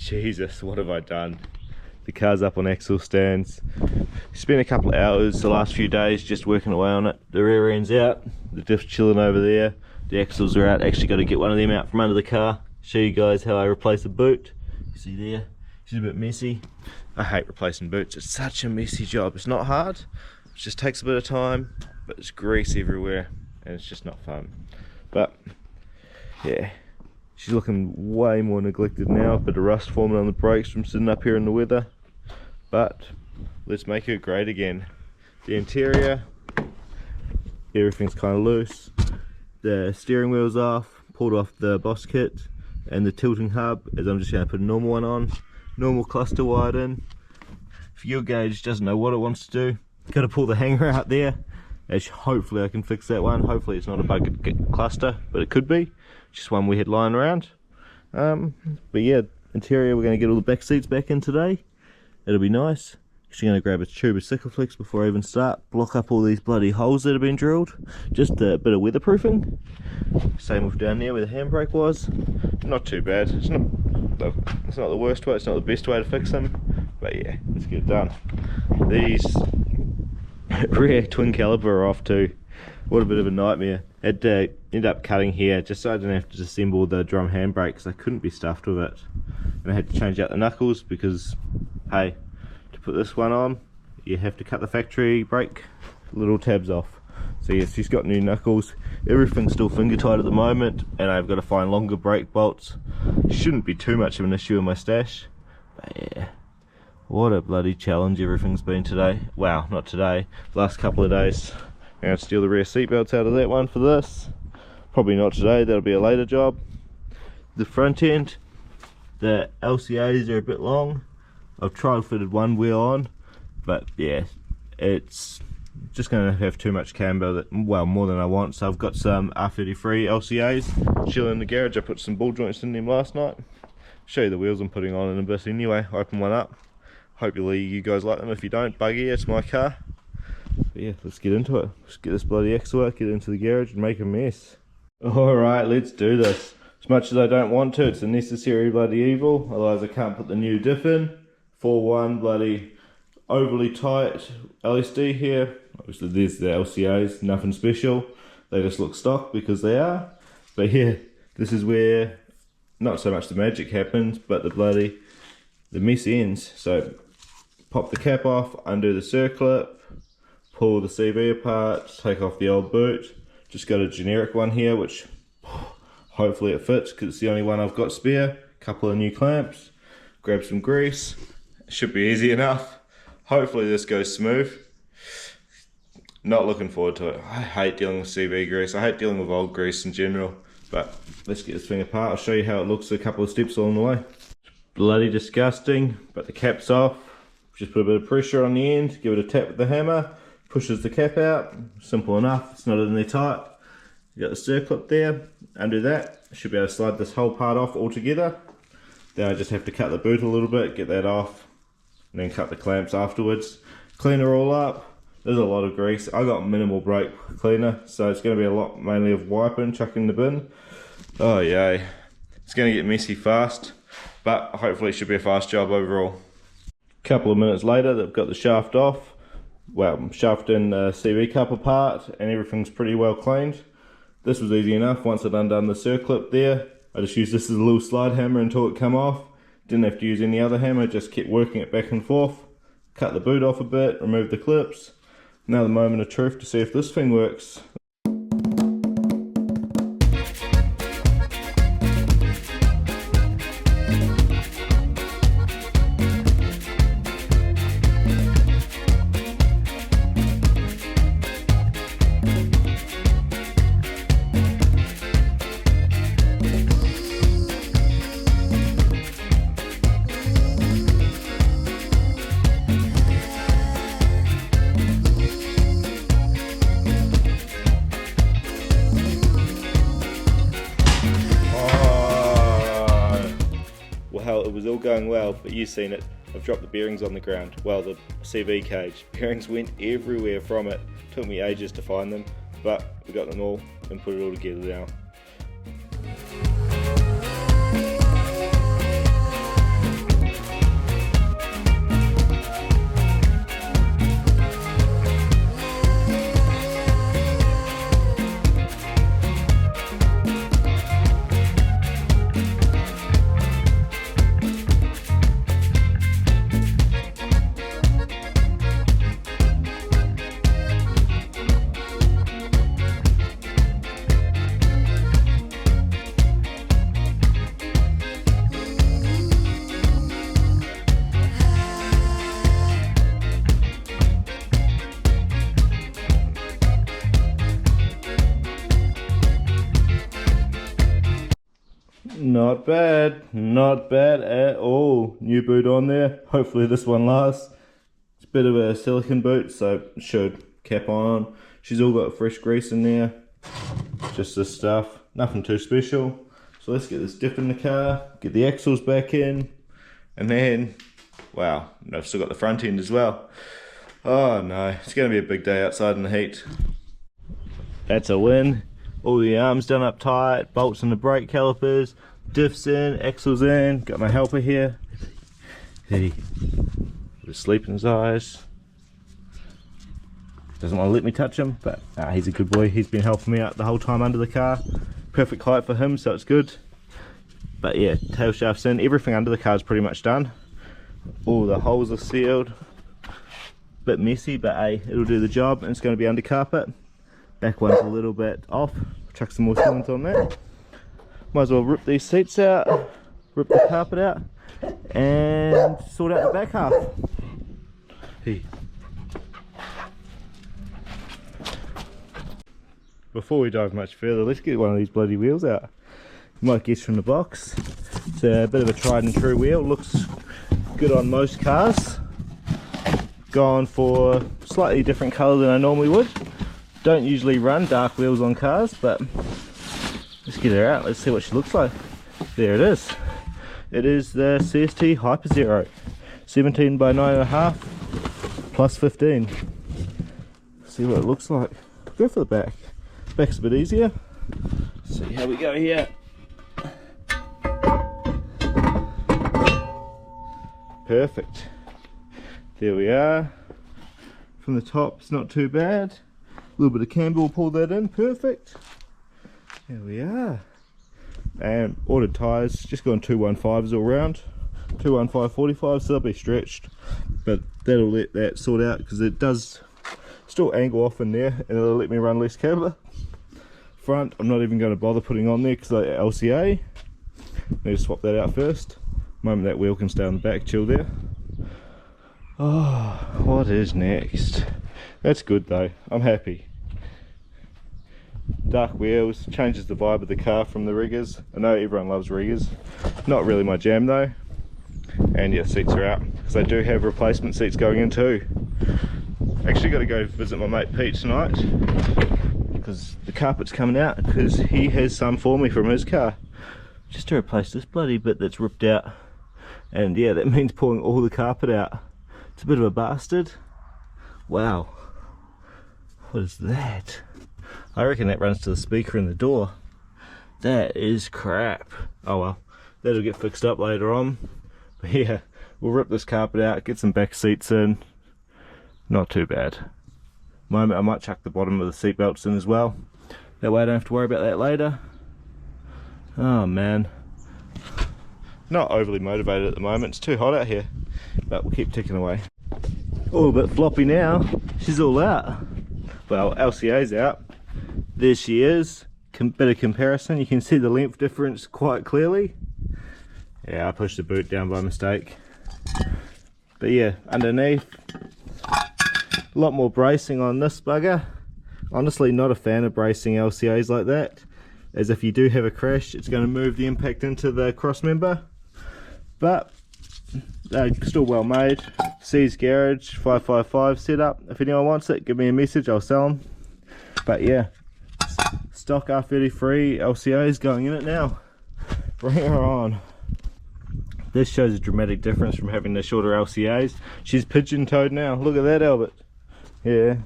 Jesus, what have I done? The car's up on axle stands. Spent a couple of hours the last few days just working away on it. The rear end's out, the diff's chilling over there, the axles are out. Actually got to get one of them out from under the car, show you guys how I replace the boot. You see there, she's a bit messy. I hate replacing boots, it's such a messy job. It's not hard, it just takes a bit of time, but it's grease everywhere and it's just not fun. But yeah, she's looking way more neglected now. Bit of rust forming on the brakes from sitting up here in the weather, but let's make her great again. The interior, everything's kind of loose. The steering wheel's off, pulled off the boss kit, and the tilting hub, as I'm just going to put a normal one on. Normal cluster wide in. Fuel gauge doesn't know what it wants to do. Got to pull the hanger out there. Hopefully I can fix that one. Hopefully it's not a bucket cluster, but it could be. Just one we had lying around. But yeah, interior, we're going to get all the back seats back in today. It'll be nice. Actually going to grab a tube of Sikaflex before I even start. Block up all these bloody holes that have been drilled. Just a bit of weatherproofing. Same with down there where the handbrake was. Not too bad. It's not the worst way, it's not the best way to fix them. But yeah, let's get it done. These rear twin caliper are off too. What a bit of a nightmare. Had to end up cutting here just so I didn't have to disassemble the drum handbrake because I couldn't be stuffed with it. And I had to change out the knuckles because, hey, to put this one on, you have to cut the factory brake little tabs off. So yes, she's got new knuckles. Everything's still finger tight at the moment, and I've got to find longer brake bolts. Shouldn't be too much of an issue in my stash. But yeah, what a bloody challenge everything's been today. Wow, not today, last couple of days. I'm going to steal the rear seat belts out of that one for this. Probably not today, that'll be a later job. The front end, the LCAs are a bit long. I've trial fitted one wheel on, but yeah, it's just going to have too much camber, well, more than I want. So I've got some R33 LCAs chilling in the garage. I put some ball joints in them last night. Show you the wheels I'm putting on in a bit anyway. Open one up. Hopefully you guys like them. If you don't, buggy, it's my car. But yeah, let's get into it. Let's get this bloody axle out, get into the garage and make a mess. Alright, let's do this. As much as I don't want to, it's a necessary bloody evil. Otherwise I can't put the new diff in. 4.1 bloody overly tight LSD here. Obviously there's the LCAs, nothing special. They just look stock because they are. But yeah, this is where not so much the magic happens, but the mess ends. So pop the cap off, undo the circlip, pull the CV apart, take off the old boot. Just got a generic one here, which hopefully it fits because it's the only one I've got spare. Couple of new clamps, grab some grease. Should be easy enough. Hopefully this goes smooth. Not looking forward to it. I hate dealing with CV grease. I hate dealing with old grease in general. But let's get this thing apart. I'll show you how it looks a couple of steps along the way. Bloody disgusting, but the cap's off. Just put a bit of pressure on the end, give it a tap with the hammer, pushes the cap out. Simple enough, it's not in there tight. You got the circlip there, undo that. Should be able to slide this whole part off altogether. Then I just have to cut the boot a little bit, get that off, and then cut the clamps afterwards. Clean her all up. There's a lot of grease. I got minimal brake cleaner, so it's going to be a lot mainly of wiping, chucking in the bin. Oh yay. It's going to get messy fast, but hopefully it should be a fast job overall. Couple of minutes later, they've got the shaft off. Well, shaft and CV cup apart, and everything's pretty well cleaned. This was easy enough. Once I'd undone the circlip there, I just used this as a little slide hammer until it come off. Didn't have to use any other hammer, just kept working it back and forth. Cut the boot off a bit, remove the clips. Now the moment of truth to see if this thing works. It was all going well, but you've seen it. I've dropped the bearings on the ground. Well, the CV cage. Bearings went everywhere from it. Took me ages to find them, but we got them all and put it all together now. Not bad, not bad at all. New boot on there. Hopefully this one lasts. It's a bit of a silicone boot, so it should cap on. She's all got fresh grease in there. Just this stuff, nothing too special. So let's get this dip in the car, get the axles back in, and then, wow, I've still got the front end as well. Oh no, it's gonna be a big day outside in the heat. That's a win. All the arms done up tight, bolts in the brake calipers, diffs in, axles in, got my helper here. He was sleeping in his eyes. Doesn't want to let me touch him, but he's a good boy. He's been helping me out the whole time under the car. Perfect height for him, so it's good. But yeah, tail shafts in, everything under the car is pretty much done. All the holes are sealed. Bit messy, but hey, it'll do the job, and it's going to be under carpet. Back one's a little bit off. Chuck some more sealant on that. Might as well rip these seats out, rip the carpet out, and sort out the back half. Hey. Before we dive much further, let's get one of these bloody wheels out. You might guess from the box. It's a bit of a tried and true wheel. Looks good on most cars. Gone for a slightly different colour than I normally would. Don't usually run dark wheels on cars, but let's get her out. Let's see what she looks like. There it is. It is the CST Hyper Zero. 17 by 9.5 plus 15. See what it looks like. Go for the back. Back's a bit easier. Let's see how we go here. Perfect. There we are. From the top, it's not too bad. A little bit of camber will pull that in. Perfect. There we are. And ordered tyres, just gone 215s all round. 215 45s, so they'll be stretched. But that'll let that sort out because it does still angle off in there and it'll let me run less camber. Front, I'm not even going to bother putting on there because I LCA. Need to swap that out first. Moment that wheel can stay on the back, chill there. Oh, what is next? That's good though, I'm happy. Dark wheels, changes the vibe of the car from the riggers. I know everyone loves riggers. Not really my jam though. And yeah, seats are out. Because I do have replacement seats going in too. Actually got to go visit my mate Pete tonight. Because the carpet's coming out. Because he has some for me from his car. Just to replace this bloody bit that's ripped out. And yeah, that means pulling all the carpet out. It's a bit of a bastard. Wow. What is that? I reckon that runs to the speaker in the door. That is crap. Oh well, that'll get fixed up later on. But yeah, we'll rip this carpet out, get some back seats in. Not too bad. Moment, I might chuck the bottom of the seat belts in as well. That way I don't have to worry about that later. Oh man. Not overly motivated at the moment, it's too hot out here. But we'll keep ticking away. All a bit floppy now. She's all out. Well, LCA's out. There she is. Bit of comparison. You can see the length difference quite clearly. Yeah, I pushed the boot down by mistake. But yeah, underneath, a lot more bracing on this bugger. Honestly, not a fan of bracing LCAs like that, as if you do have a crash, it's going to move the impact into the cross member. But they're still well made. C's Garage 555 setup. If anyone wants it, give me a message, I'll sell them. But yeah, stock R33 LCAs going in it now. Bring her on. This shows a dramatic difference from having the shorter LCAs. She's pigeon-toed now. Look at that, Albert. Yeah,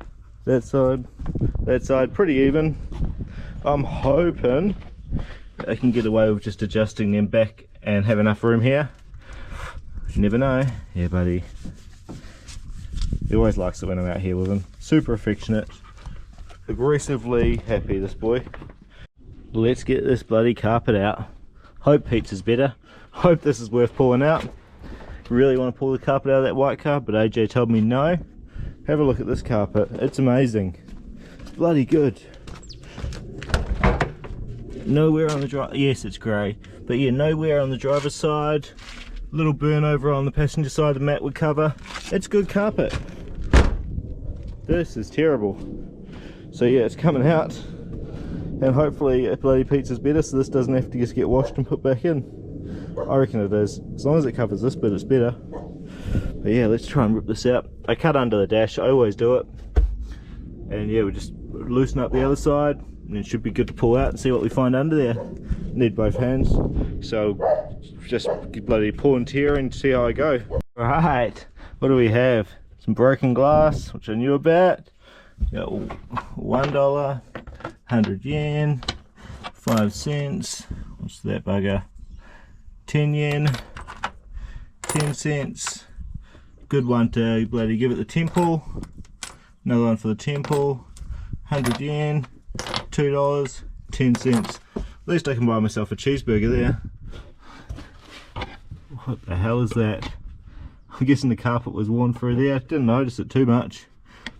that side pretty even. I'm hoping I can get away with just adjusting them back and have enough room here. You never know. Yeah, buddy. He always likes it when I'm out here with him. Super affectionate. Aggressively happy, this boy. Let's get this bloody carpet out. Hope Pete's better. Hope this is worth pulling out. Really want to pull the carpet out of that white car, but AJ told me no. Have a look at this carpet. It's amazing. It's bloody good. Nowhere on the drive. Yes, it's grey, but yeah, nowhere on the driver's side. Little burn over on the passenger side the mat would cover. It's good carpet. This is terrible. So yeah, it's coming out. and hopefully a bloody pizza's better, so this doesn't have to just get washed and put back in. I reckon it is. As long as it covers this bit, it's better. But yeah, let's try and rip this out. I cut under the dash, I always do it. And yeah, we just loosen up the other side, and it should be good to pull out and see what we find under there. Need both hands, so just bloody pull and tear and see how I go. Right, what do we have? Some broken glass, which I knew about. Got $1, 100 yen, 5 cents. What's that bugger? 10 yen, 10 cents. Good one to bloody give it the temple. Another one for the temple. 100 yen, $2, 10 cents. At least I can buy myself a cheeseburger there. What the hell is that? I'm guessing the carpet was worn through there. Didn't notice it too much.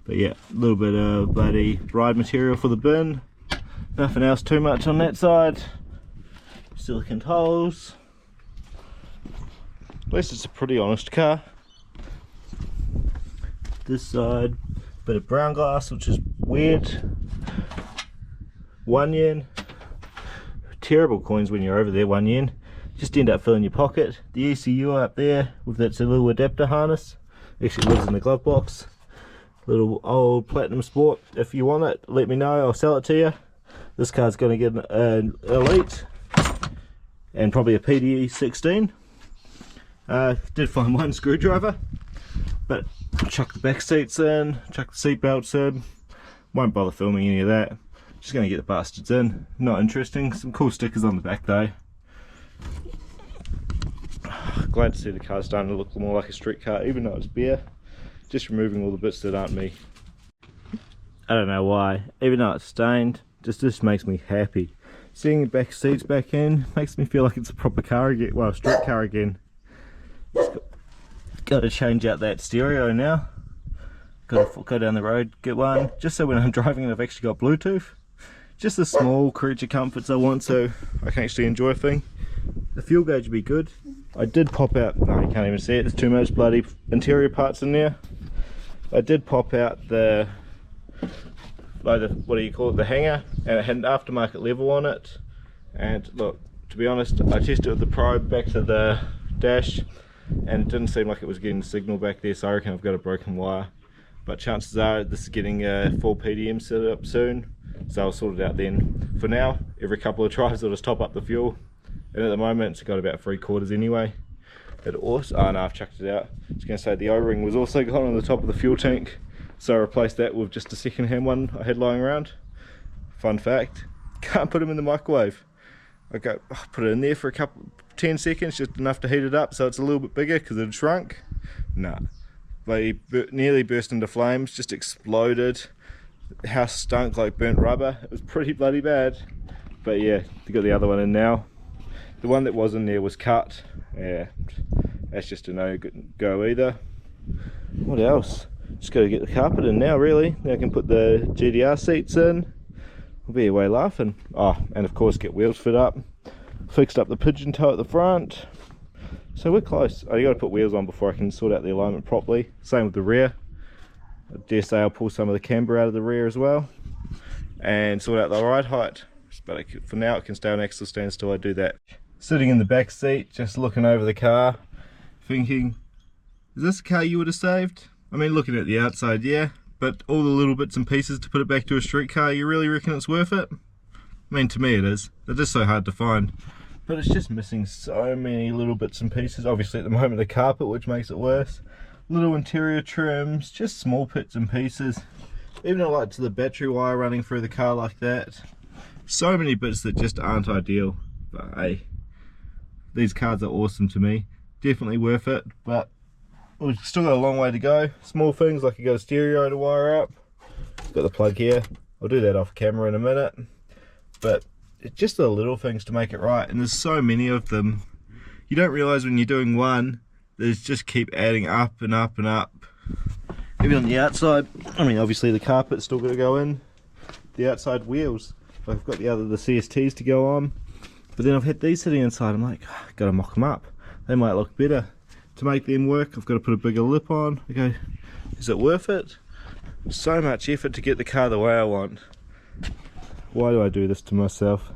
But yeah, a little bit of bloody ride material for the bin. Nothing else too much on that side. Silicone holes. At least it's a pretty honest car. This side, bit of brown glass, which is weird. 1 yen. Terrible coins when you're over there, 1 yen. Just end up filling your pocket. The ECU up there with that little adapter harness. Actually lives in the glove box. Little old Platinum Sport. If you want it, let me know, I'll sell it to you. This car's going to get an Elite and probably a PDE 16. Did find one screwdriver, but chuck the back seats in, chuck the seat belts in. Won't bother filming any of that. Just going to get the bastards in. Not interesting. Some cool stickers on the back though. Glad to see the car starting to look more like a street car, even though it's bare. Just removing all the bits that aren't me. I don't know why, even though it's stained, just makes me happy. Seeing the back seats back in makes me feel like it's a proper car again, well, a street car again. Got to change out that stereo now. Got to go down the road, get one, just so when I'm driving I've actually got Bluetooth. Just the small creature comforts I want so I can actually enjoy a thing. The fuel gauge would be good. I did pop out, no you can't even see it, there's too much bloody interior parts in there. I did pop out the, like the, what do you call it, the hanger, and it had an aftermarket level on it. And look, to be honest, I tested it with the probe back to the dash and it didn't seem like it was getting the signal back there, so I reckon I've got a broken wire. But chances are this is getting a full PDM set up soon, so I'll sort it out then. For now, every couple of tries I'll just top up the fuel, and at the moment it's got about 3/4 anyway. It also, oh no, I've chucked it out. I was going to say the O-ring was also gone on the top of the fuel tank, so I replaced that with just a second-hand one I had lying around. Fun fact, can't put them in the microwave. I put it in there for 10 seconds, just enough to heat it up so it's a little bit bigger because it had shrunk. Nah, they nearly burst into flames, just exploded. The house stunk like burnt rubber. It was pretty bloody bad. But yeah, we got the other one in now. The one that was in there was cut. Yeah, that's just a no-go either. What else? Just got to get the carpet in now really. Now I can put the GDR seats in. We'll be away laughing. Oh, and of course get wheels fit up. Fixed up the pigeon toe at the front. So we're close. I got to put wheels on before I can sort out the alignment properly. Same with the rear. I dare say I'll pull some of the camber out of the rear as well. And sort out the ride height. But for now it can stay on axle stands till I do that. Sitting in the back seat, just looking over the car, thinking, is this a car you would have saved? I mean, looking at the outside, yeah, but all the little bits and pieces to put it back to a street car, you really reckon it's worth it? I mean, to me it is. They're just so hard to find. But it's just missing so many little bits and pieces. Obviously at the moment the carpet, which makes it worse. Little interior trims, just small bits and pieces. Even like to the battery wire running through the car like that. So many bits that just aren't ideal. But hey, these cars are awesome to me. Definitely worth it, but we've still got a long way to go. Small things like you got a stereo to wire up. Got the plug here. I'll do that off camera in a minute. But it's just the little things to make it right, and there's so many of them. You don't realise when you're doing one, they just keep adding up and up and up. Even on the outside, I mean obviously the carpet's still got to go in. The outside wheels, I've got the CSTs to go on. But then I've had these sitting inside, I'm like, oh, gotta mock them up. They might look better. To make them work, I've got to put a bigger lip on. I go, is it worth it? So much effort to get the car the way I want. Why do I do this to myself?